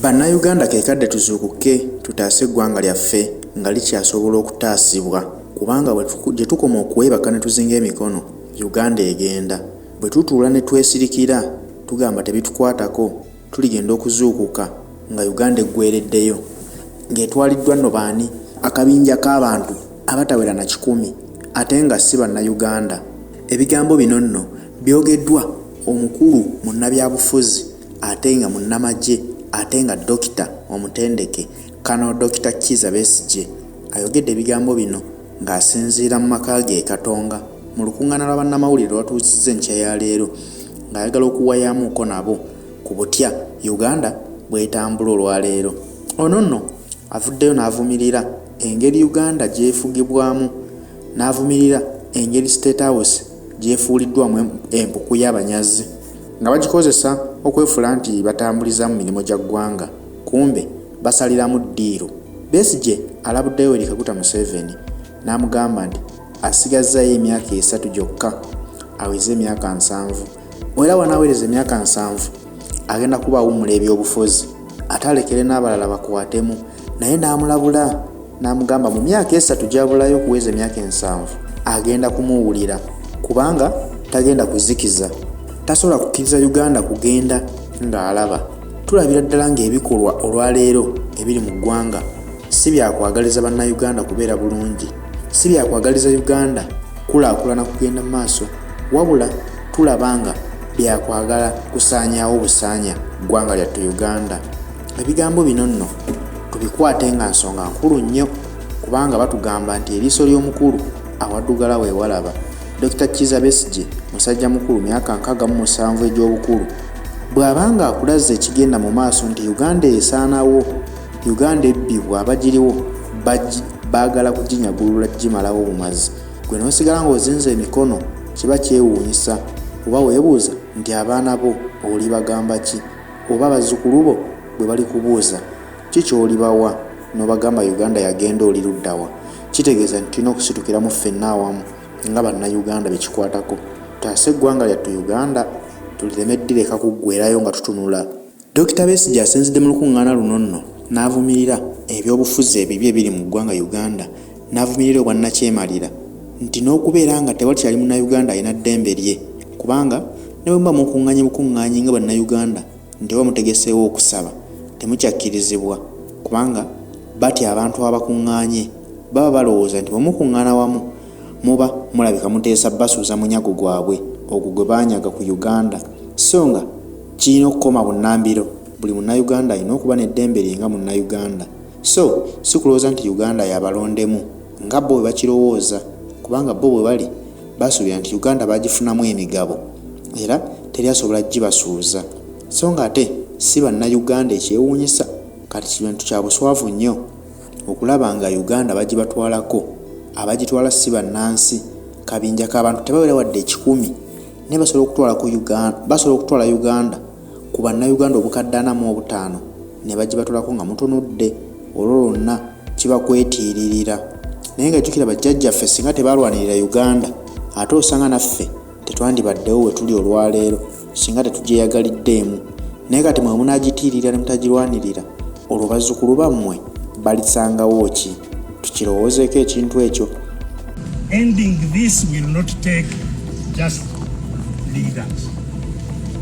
Bannayuganda kekadde tuzuukuke tutaase eggwanga lyaffe nga likyasobola okutaasibwa kubanga gye tukoma okuwebaka ne tuzinga emikono Uganda egenda. Bwe tutuula ne twesirikira tugamba tebitukwatako tuligenda okuzuukuka nga Uganda eggwereddeyo ng'etwaliddwa nno baani akabinja k'abantu abatawera na 100 ate nga si bannayuganda. Ebigambo bino nno byogeddwa omukulu munnabyabufuzi ate nga munnamagye ate nga dokita omutendeke Kano Dr. Kizza Besigye ayogedde ebigambo bino ng'asinziira mu maka ge Katonga mu lukuŋŋaana lwa bannamawulire lwatuusizza enkya ya leero ng'ayagala okuwayamuuko nabo ku butya Uganda bw'etambula olwaleero. Ono nno avuddeyo n'avumirira engeri Uganda gy'efugibwamu n'avumirira engeri State House gyefuuliddwamu empuku y'abanyazi nga bagikozesa okwefuula nti batambuliza mu mirimu gya ggwanga kumbe basaliramu ddiiro. Besigye alabuddeyo eri Kaguta Museveni n'amugamba nti asigazzayo emyaka 3 gyokka aweze emyaka 7 era wanaawereza emyaka 7 agenda kuba awummula ebyobufuzi ate alekere n'abalala bakwatemu naye n'amulabula n'amugamba mu myaka 3 gy'abulayo okuweza emyaka 7 agenda kumuwulira kubanga tagenda kuzikiza tasobola kukkiriza Uganda kugenda ng'alaba. Tulabira ddala ng'ebikolwa olwaleero ebiri mu ggwanga si byakwagaliza bannayuganda kubeera bulungi, si byakwagaliza Uganda kulaakulana kugenda mu maaso, wabula tulabanga byakwagala kusaanyaawo busaanya ggwanga lyattu Uganda. Ebigambo bino nno tubikwate nga nsonga nkulu nnyo kubanga batugamba nti eriiso ly'omukulu awaddugala weewalaba. Dr. Kizza Besigye musajja mukulu myaka 67 egy'obukulu bw'abanga akulaza ekigenda mu maaso nti Uganda esaanawo, Uganda ebbibwa abagiriwo baagala kuginyagulula gimalawo bumazi, gwe n'osigala ng'ozinze emikono kiba kyewuunyisa oba weebuuza nti abaana bo oli bagamba ki oba bazzukulu bo bwe bali kubuuza ki ky'olibawa n'obagamba Uganda yagenda oli luddawa. Kitegeeza nti tulina okusitukiramu ffenna awamu nga bannayuganda bekikwatako tutaase eggwanga lyattu Uganda tuliremedde leka kuggweerayo nga tutunula. Dr. Besigye asinzidde mu lukuŋŋaana luno nno n'avumirira ebyobufuzi ebibi ebiri mu ggwanga Uganda n'avumirira obwannakyemalira nti n'okubeera nga tewali kyali munnayuganda alina ddembe lye kubanga ne bwe muba mukuŋŋaanyi nga bannayuganda nti oba mutegeseewo okusaba temukyakkirizibwa kubanga batya abantu abakuŋŋaanye baba balowooza nti bwe mukuŋŋaana wamu muba mulabika muteesa basuuza munyago gwabwe ogwo gwe baanyaga ku Uganda. So nga kirina okukoma bunnambiro buli munnayuganda alina okuba n'eddembe lye nga munnayuganda. So si kulowooza nti Uganda yabalondemu nga bo bwe bakirowooza kubanga bo bwe bali basuubira nti Uganda bagifunamu emigabo era teri asobola gibasuuza. So nga ate si bannayuganda ekyewuunyisa kati kintu kya buswavu nnyo okulaba nga Uganda bagibatwalako abagitwala si bannansi kabinja k'abantu tebawera wadde 10 ne basobola okutwala Uganda ku bannayuganda obukadde 45 ne bagibatwalako nga mutunudde olwo lwonna kiba kwetiiririra. Naye nga jjukira bajjajjaffe singa tebalwanirira Uganda ate osanga naffe tetwandibaddewo we tuli olwaleero singa tetugyeyagaliddeemu. Naye kati mwe munaagitiirira ne mutagirwanirira olwo bazzukulu bammwe balisangawo ki? Tukirowoozeeko ekintu ekyo. Ending this will not take just leaders.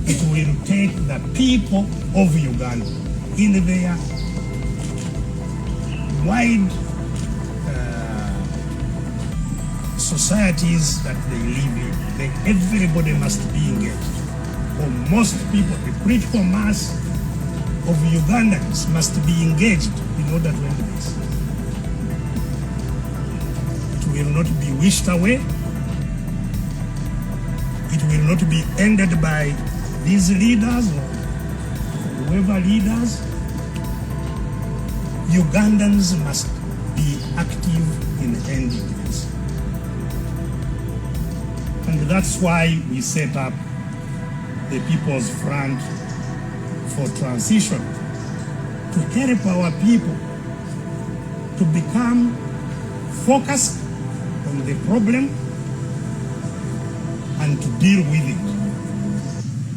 It will take the people of Uganda in their wide societies that they live in. Everybody must be engaged. Or most people, the critical mass of Ugandans must be engaged in order to end this. It will not be wished away. It will not be ended by these leaders or whoever leaders. Ugandans must be active in ending this. And that's why we set up the People's Front for Transition to help our people to become focused on the problem and to deal with it.